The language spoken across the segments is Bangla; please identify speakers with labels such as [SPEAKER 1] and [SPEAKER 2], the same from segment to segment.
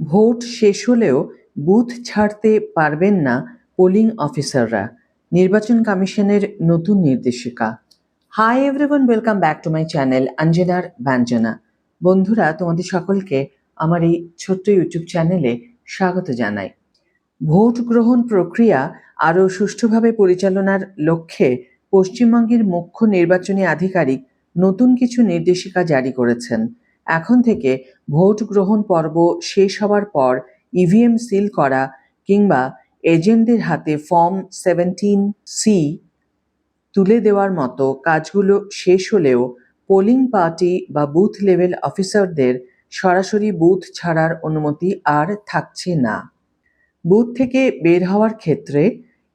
[SPEAKER 1] ভোট শেষ হলেও বুথ ছাড়তে পারবেন না পোলিং অফিসাররা, নির্বাচন কমিশনের নতুন নির্দেশিকা। Hi everyone, welcome back to my channel অঞ্জনার ব্যঞ্জনা। বন্ধুরা, তোমাদের সকলকে আমার এই ছোট্ট ইউটিউব চ্যানেলে স্বাগত জানাই। ভোট গ্রহণ প্রক্রিয়া আরও সুষ্ঠুভাবে পরিচালনার লক্ষ্যে পশ্চিমবঙ্গের মুখ্য নির্বাচনী আধিকারিক নতুন কিছু নির্দেশিকা জারি করেছেন। এখন থেকে ভোট গ্রহণ পর্ব শেষ হওয়ার পর ইভিএম সিল করা কিংবা এজেন্টদের হাতে ফর্ম 17C তুলে দেওয়ার মতো কাজগুলো শেষ হলেও পোলিং পার্টি বা বুথ লেভেল অফিসারদের সরাসরি বুথ ছাড়ার অনুমতি আর থাকছে না। বুথ থেকে বের হওয়ার ক্ষেত্রে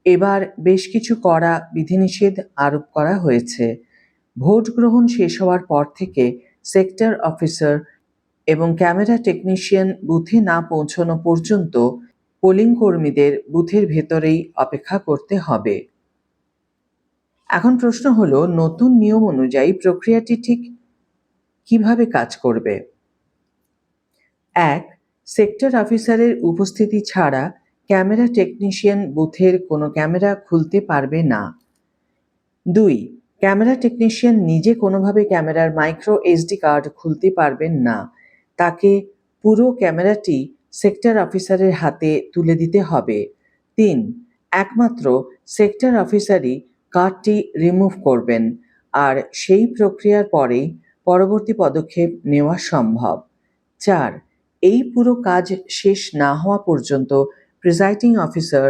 [SPEAKER 1] এবার বেশ কিছু কড়া বিধিনিষেধ আরোপ করা হয়েছে। ভোট গ্রহণ শেষ হওয়ার পর থেকে সেক্টর অফিসার এবং ক্যামেরা টেকনিশিয়ান বুথে না পৌঁছানো পর্যন্ত পোলিং কর্মীদের বুথের ভেতরেই অপেক্ষা করতে হবে। এখন প্রশ্ন হলো, নতুন নিয়ম অনুযায়ী প্রক্রিয়াটি ঠিক কিভাবে কাজ করবে? 1. সেক্টর অফিসারের উপস্থিতি ছাড়া ক্যামেরা টেকনিশিয়ান বুথের কোনো ক্যামেরা খুলতে পারবে না। 2. ক্যামেরা টেকনিশিয়ান নিজে কোনোভাবে ক্যামেরার মাইক্রো SD কার্ড খুলতে পারবেন না। তাকে পুরো ক্যামেরাটি সেক্টর অফিসারের হাতে তুলে দিতে হবে। 3. একমাত্র সেক্টর অফিসারই কার্ডটি রিমুভ করবেন, আর সেই প্রক্রিয়ার পরেই পরবর্তী পদক্ষেপ নেওয়া সম্ভব। 4. এই পুরো কাজ শেষ না হওয়া পর্যন্ত প্রিজাইডিং অফিসার,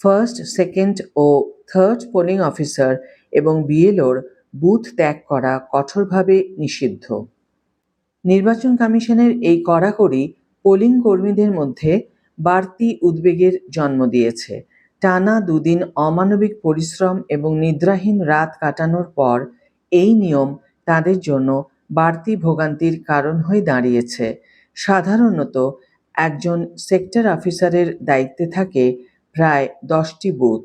[SPEAKER 1] ফার্স্ট, সেকেন্ড ও থার্ড পোলিং অফিসার এবং BLOর বুথ ত্যাগ করা কঠোরভাবে নিষিদ্ধ। নির্বাচন কমিশনের এই কড়াকড়ি পোলিং কর্মীদের মধ্যে বাড়তি উদ্বেগের জন্ম দিয়েছে। টানা 2 দিন অমানবিক পরিশ্রম এবং নিদ্রাহীন রাত কাটানোর পর এই নিয়ম তাদের জন্য বাড়তি ভোগান্তির কারণ হয়ে দাঁড়িয়েছে। সাধারণত একজন সেক্টর অফিসারের দায়িত্বে থাকে প্রায় 10টি বুথ।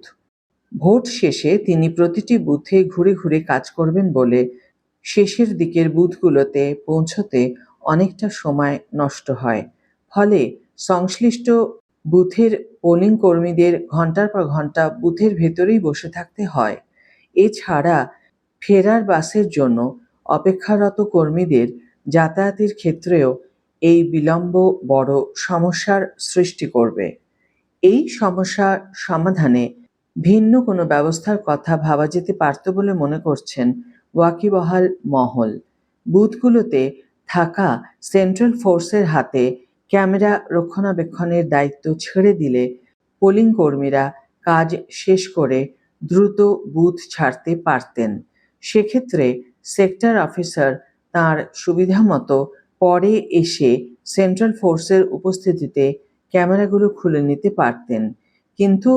[SPEAKER 1] ভোট শেষে তিনি প্রতিটি বুথে ঘুরে ঘুরে কাজ করবেন বলে শেষের দিকের বুথগুলোতে পৌঁছতে অনেকটা সময় নষ্ট হয়। ফলে সংশ্লিষ্ট বুথের পোলিং কর্মীদের ঘন্টার পর ঘন্টা বুথের ভেতরেই বসে থাকতে হয়। এছাড়া ফেরার বাসের জন্য অপেক্ষারত কর্মীদের যাতায়াতের ক্ষেত্রেও এই বিলম্ব বড় সমস্যার সৃষ্টি করবে। এই সমস্যা সমাধানে ভিন্ন কোনো ব্যবস্থার কথা ভাবা যেতে পারত বলে মনে করছেন ওয়াকিবহাল মহল। বুথগুলোতে থাকা সেন্ট্রাল ফোর্সের হাতে ক্যামেরা রক্ষণাবেক্ষণের দায়িত্ব ছেড়ে দিলে পোলিং কর্মীরা কাজ শেষ করে দ্রুত বুথ ছাড়তে পারতেন। সেক্ষেত্রে সেক্টর অফিসার তাঁর সুবিধামতো পরে এসে সেন্ট্রাল ফোর্সের উপস্থিতিতে ক্যামেরাগুলো খুলে নিতে পারতেন। কিন্তু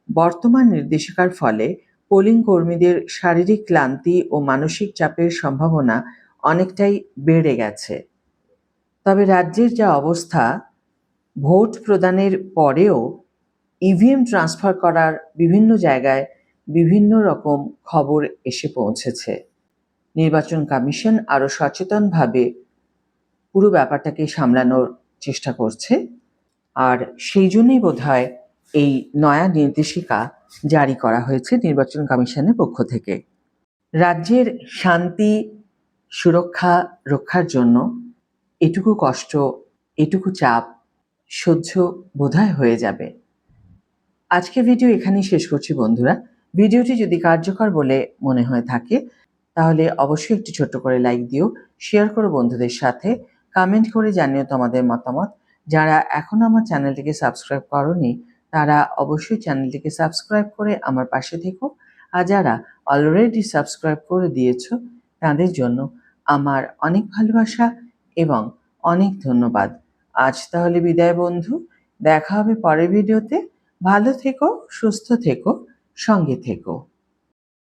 [SPEAKER 1] বর্তমান নির্দেশিকার ফলে পোলিং কর্মীদের শারীরিক ক্লান্তি ও মানসিক চাপের সম্ভাবনা অনেকটাই বেড়ে গেছে। তবে রাজ্যের যা অবস্থা, ভোট প্রদানের পরেও ইভিএম ট্রান্সফার করার বিভিন্ন জায়গায় বিভিন্ন রকম খবর এসে পৌঁছেছে। নির্বাচন কমিশন আরও সচেতনভাবে পুরো ব্যাপারটাকে সামলানোর চেষ্টা করছে, আর সেই জন্যই বোধহয় এই নয়া নির্দেশিকা জারি করা হয়েছে নির্বাচন কমিশনের পক্ষ থেকে। রাজ্যের শান্তি সুরক্ষা রক্ষার জন্য এটুকু কষ্ট, এটুকু চাপ সহ্য বোধহয় হয়ে যাবে। আজকের ভিডিও এখানেই শেষ করছি বন্ধুরা। ভিডিওটি যদি কার্যকর বলে মনে হয়ে থাকে তাহলে অবশ্যই একটি ছোট্ট করে লাইক দিও, শেয়ার করো বন্ধুদের সাথে, কমেন্ট করে জানিও তোমাদের মতামত। যারা এখনো আমার চ্যানেলটিকে সাবস্ক্রাইব করোনি তারা অবশ্যই চ্যানেলটিকে সাবস্ক্রাইব করে আমার পাশে থেকো, আর যারা অলরেডি সাবস্ক্রাইব করে দিয়েছো তাদের জন্য আমার অনেক ভালোবাসা এবং অনেক ধন্যবাদ। আজ তাহলে বিদায় বন্ধু, দেখা হবে পরের ভিডিওতে। ভালো থেকো, সুস্থ থেকো, সঙ্গে থেকো।